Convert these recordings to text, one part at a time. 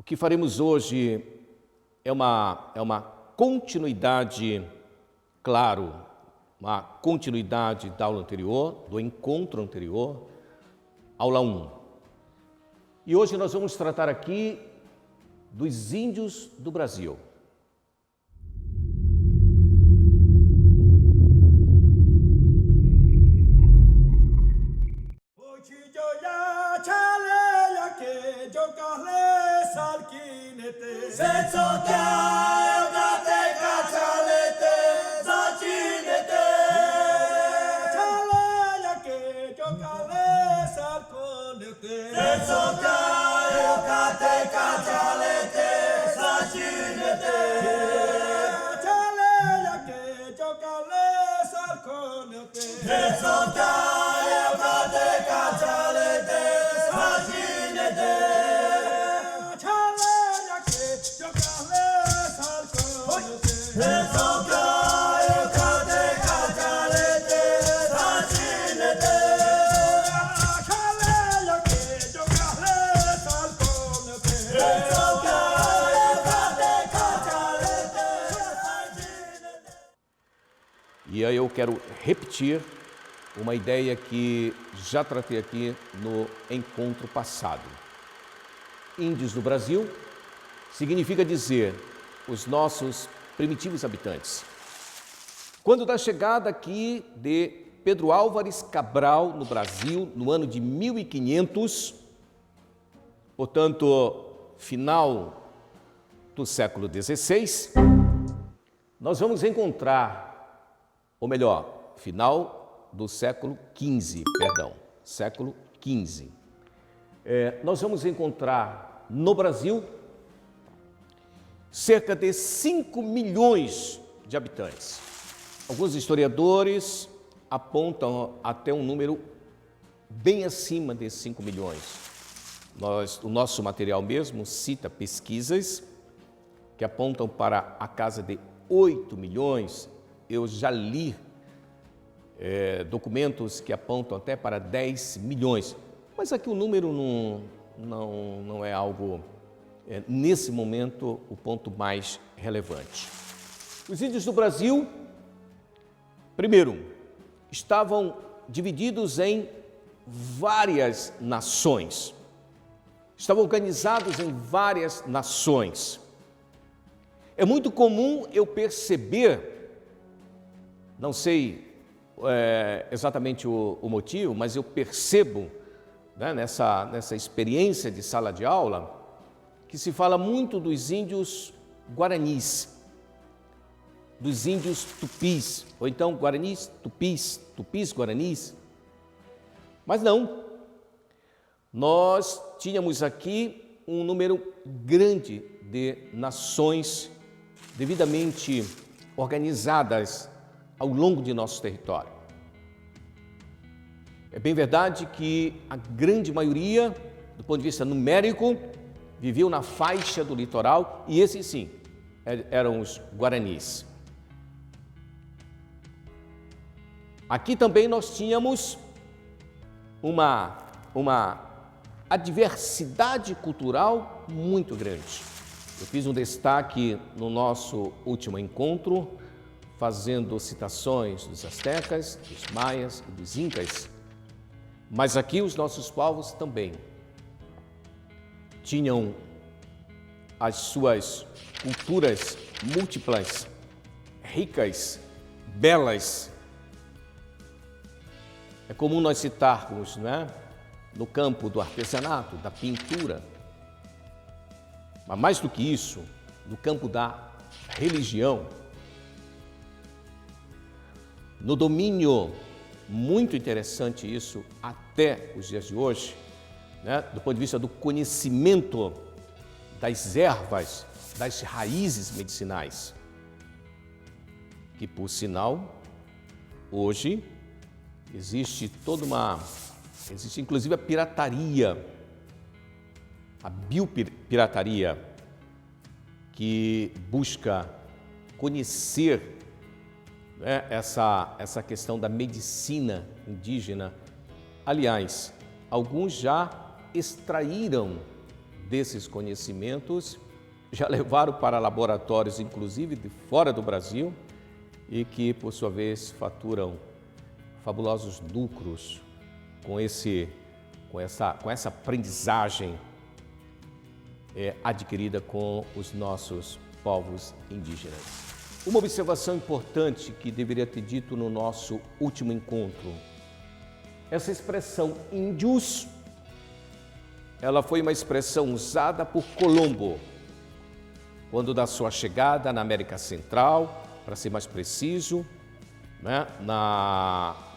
que faremos hoje é uma continuidade, claro, uma continuidade da aula anterior, do encontro anterior, aula 1. E hoje nós vamos tratar aqui dos índios do Brasil. E aí eu quero repetir uma ideia que já tratei aqui no encontro passado. Índios do Brasil significa dizer os nossos primitivos habitantes. Quando da chegada aqui de Pedro Álvares Cabral no Brasil, no ano de 1500, portanto, final do século XVI, nós vamos encontrar, ou melhor, final do século XV, século XV. Nós vamos encontrar no Brasil cerca de 5 milhões de habitantes. Alguns historiadores apontam até um número bem acima de 5 milhões. O nosso material mesmo cita pesquisas que apontam para a casa de 8 milhões. Eu já li documentos que apontam até para 10 milhões. Mas aqui o número não é algo, nesse momento, o ponto mais relevante. Os índios do Brasil, primeiro, estavam divididos em várias nações. Estavam organizados em várias nações. É muito comum eu perceber, não sei exatamente o motivo, mas eu percebo, né, nessa experiência de sala de aula, que se fala muito dos índios guaranis, dos índios tupis, ou então guaranis, tupis, tupis, guaranis. Mas não, nós tínhamos aqui um número grande de nações devidamente organizadas ao longo de nosso território. É bem verdade que a grande maioria, do ponto de vista numérico, viveu na faixa do litoral, e esses sim, eram os guaranis. Aqui também nós tínhamos uma diversidade cultural muito grande. Eu fiz um destaque no nosso último encontro, fazendo citações dos astecas, dos maias e dos incas, mas aqui os nossos povos também tinham as suas culturas múltiplas, ricas, belas. É comum nós citarmos, né, no campo do artesanato, da pintura, mas mais do que isso, no campo da religião, no domínio, muito interessante isso, até os dias de hoje, né, do ponto de vista do conhecimento das ervas, das raízes medicinais, que, por sinal, hoje existe inclusive a pirataria, a biopirataria, que busca conhecer, né, essa questão da medicina indígena. Aliás, alguns já extraíram desses conhecimentos, já levaram para laboratórios, inclusive de fora do Brasil, e que, por sua vez, faturam fabulosos lucros com essa aprendizagem adquirida com os nossos povos indígenas. Uma observação importante que deveria ter dito no nosso último encontro. Essa expressão índios, ela foi uma expressão usada por Colombo, quando da sua chegada na América Central, para ser mais preciso, né,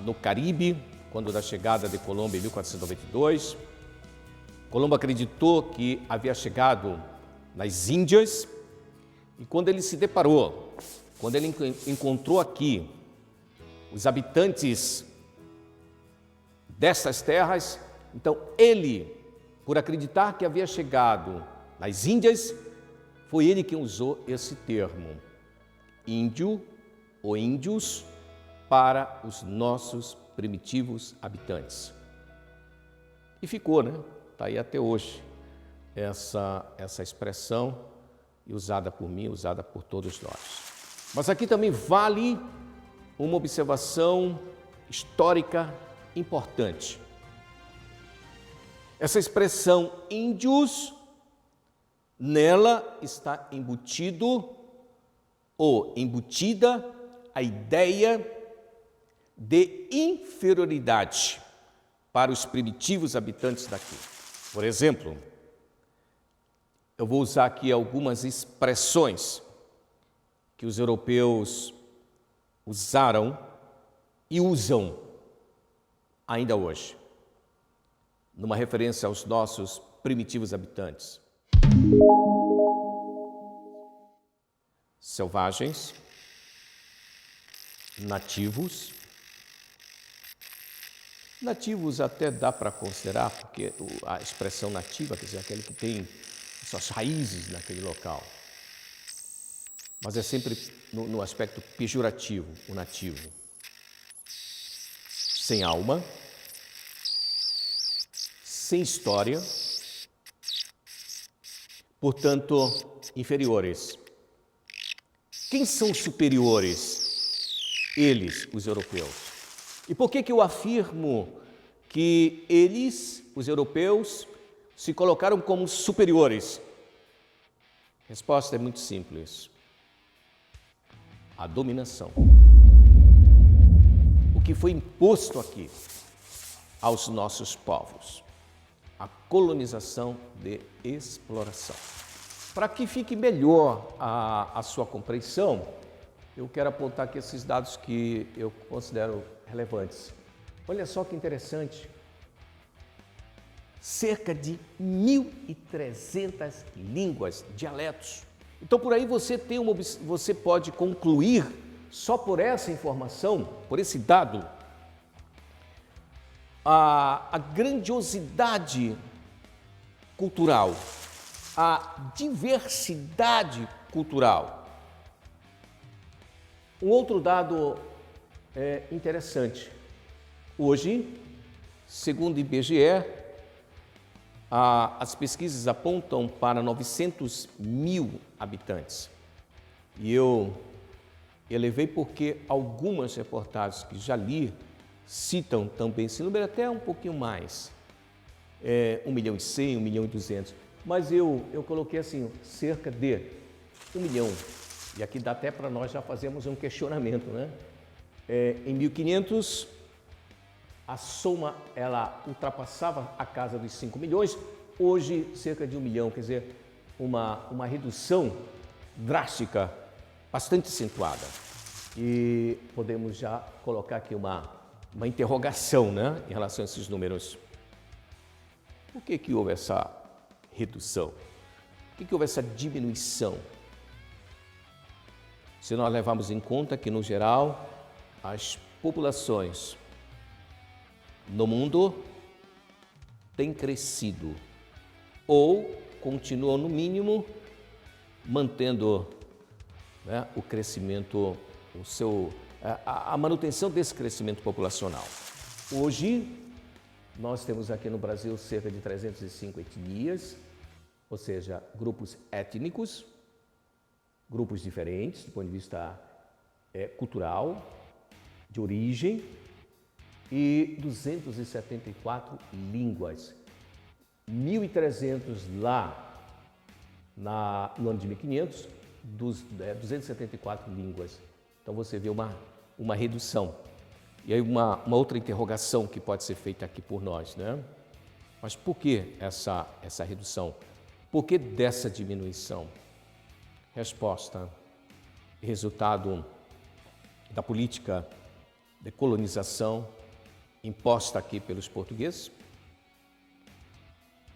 no Caribe, quando da chegada de Colombo em 1492. Colombo acreditou que havia chegado nas Índias e quando ele se deparou, quando ele encontrou aqui os habitantes destas terras, então ele, por acreditar que havia chegado nas Índias, foi ele quem usou esse termo, índio ou índios, para os nossos primitivos habitantes. E ficou, né? Está aí até hoje essa expressão, usada por mim, usada por todos nós. Mas aqui também vale uma observação histórica importante. Essa expressão índios, nela está embutido ou embutida a ideia de inferioridade para os primitivos habitantes daqui. Por exemplo, eu vou usar aqui algumas expressões que os europeus usaram e usam ainda hoje, numa referência aos nossos primitivos habitantes. Selvagens, nativos. Nativos até dá para considerar, porque a expressão nativa, quer dizer, aquele que tem suas raízes naquele local. Mas é sempre no aspecto pejorativo, o nativo. Sem alma, sem história, portanto, inferiores. Quem são os superiores? Eles, os europeus. E por que eu afirmo que eles, os europeus, se colocaram como superiores? A resposta é muito simples. A dominação. O que foi imposto aqui aos nossos povos. A colonização de exploração. Para que fique melhor a sua compreensão, eu quero apontar aqui esses dados que eu considero relevantes. Olha só que interessante. Cerca de 1.300 línguas, dialetos. Então, por aí você pode concluir, só por essa informação, por esse dado, a grandiosidade cultural, a diversidade cultural. Um outro dado interessante. Hoje, segundo o IBGE, as pesquisas apontam para 900 mil habitantes. E eu elevei porque algumas reportagens que já li citam também esse número, até um pouquinho mais. 1,1 milhão, 1 milhão e 200. Mas eu coloquei assim, cerca de 1 milhão. E aqui dá até para nós já fazermos um questionamento, né? Em 1500, a soma ela ultrapassava a casa dos 5 milhões, hoje cerca de 1 milhão, quer dizer, uma redução drástica, bastante acentuada. E podemos já colocar aqui uma interrogação, né, em relação a esses números. Por que houve essa redução? Por que houve essa diminuição? Se nós levarmos em conta que, no geral, as populações no mundo têm crescido ou continuam, no mínimo, mantendo, né, o crescimento, a manutenção desse crescimento populacional. Hoje, nós temos aqui no Brasil cerca de 305 etnias, ou seja, grupos étnicos, grupos diferentes do ponto de vista cultural, de origem, e 274 línguas. 1.300 lá no ano de 1500, 274 línguas. Então você vê uma redução. E aí uma outra interrogação que pode ser feita aqui por nós, né? Mas por que essa redução? Por que dessa diminuição? Resposta: resultado da política de colonização imposta aqui pelos portugueses,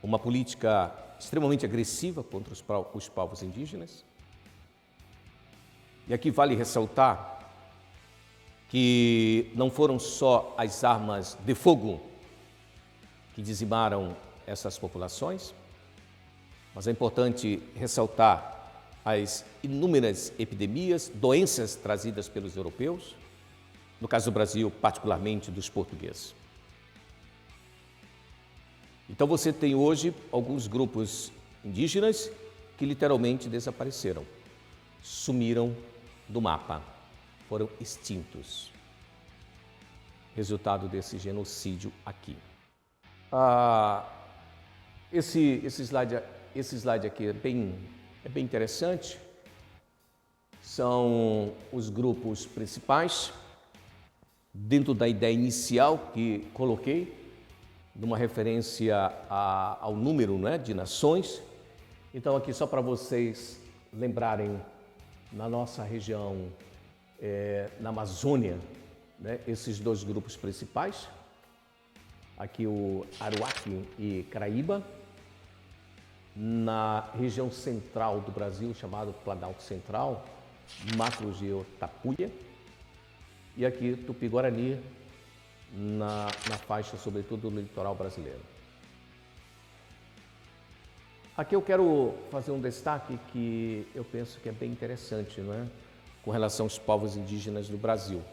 uma política extremamente agressiva contra os povos indígenas. E aqui vale ressaltar que não foram só as armas de fogo que dizimaram essas populações, mas é importante ressaltar as inúmeras epidemias, doenças trazidas pelos europeus, no caso do Brasil, particularmente dos portugueses. Então você tem hoje alguns grupos indígenas que literalmente desapareceram, sumiram do mapa, foram extintos. Resultado desse genocídio aqui. Esse slide aqui é bem interessante. São os grupos principais, dentro da ideia inicial que coloquei, numa referência ao número, né, de nações. Então aqui só para vocês lembrarem, na nossa região, na Amazônia, né, esses dois grupos principais, aqui o Aruaque e Caraíba, na região central do Brasil, chamado Planalto Central, Macro-Geo Tapuia, e aqui Tupi-Guarani, na faixa, sobretudo, do litoral brasileiro. Aqui eu quero fazer um destaque que eu penso que é bem interessante, não é? Com relação aos povos indígenas do Brasil.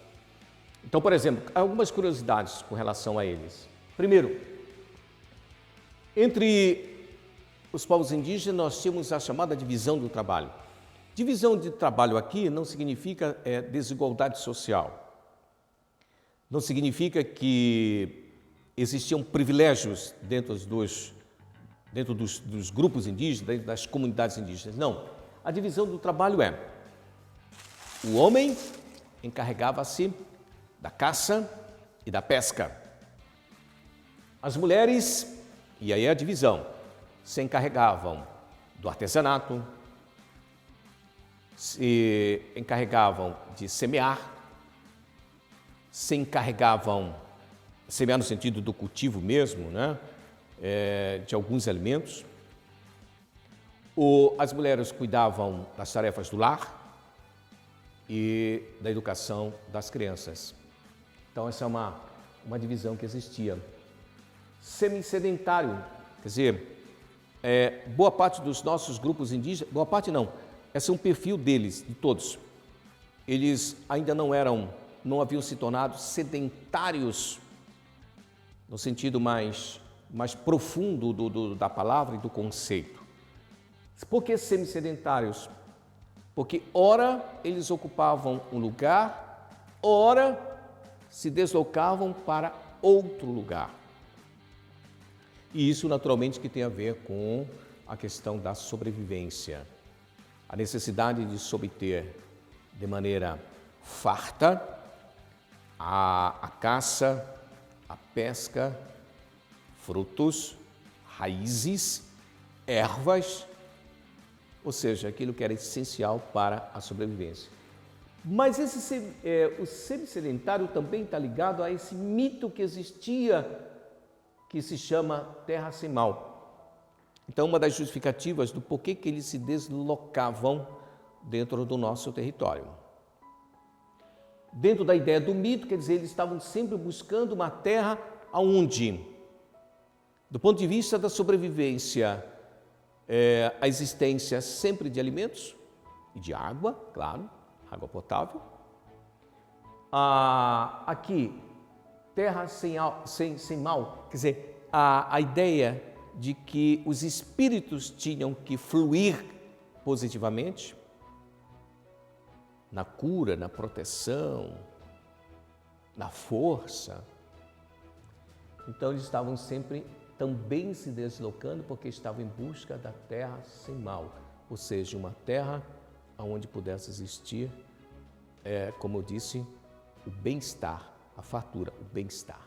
Então, por exemplo, algumas curiosidades com relação a eles. Primeiro, entre os povos indígenas nós temos a chamada divisão do trabalho. Divisão de trabalho aqui não significa desigualdade social. Não significa que existiam privilégios dentro dos grupos indígenas, dentro das comunidades indígenas. Não. A divisão do trabalho o homem encarregava-se da caça e da pesca. As mulheres, e aí é a divisão, se encarregavam do artesanato, se encarregavam de semear, se encarregavam, semear no sentido do cultivo mesmo, né? De alguns alimentos. As mulheres cuidavam das tarefas do lar e da educação das crianças. Então essa é uma divisão que existia. Semi-sedentário, quer dizer, boa parte dos nossos grupos indígenas, boa parte não, esse é um perfil deles, de todos. Eles ainda não haviam se tornado sedentários, no sentido mais profundo da palavra e do conceito. Por que semi-sedentários? Porque ora eles ocupavam um lugar, ora se deslocavam para outro lugar. E isso naturalmente que tem a ver com a questão da sobrevivência, a necessidade de se obter de maneira farta a caça, a pesca, frutos, raízes, ervas, ou seja, aquilo que era essencial para a sobrevivência. Mas o semi-sedentário também está ligado a esse mito que existia, que se chama terra sem mal. Então, uma das justificativas do porquê que eles se deslocavam dentro do nosso território. Dentro da ideia do mito, quer dizer, eles estavam sempre buscando uma terra onde, do ponto de vista da sobrevivência, a existência sempre de alimentos e de água, claro, água potável. Aqui, terra sem mal, quer dizer, a ideia de que os espíritos tinham que fluir positivamente na cura, na proteção, na força. Então eles estavam sempre também se deslocando porque estavam em busca da terra sem mal, ou seja, uma terra onde pudesse existir, como eu disse, o bem-estar, a fartura, o bem-estar.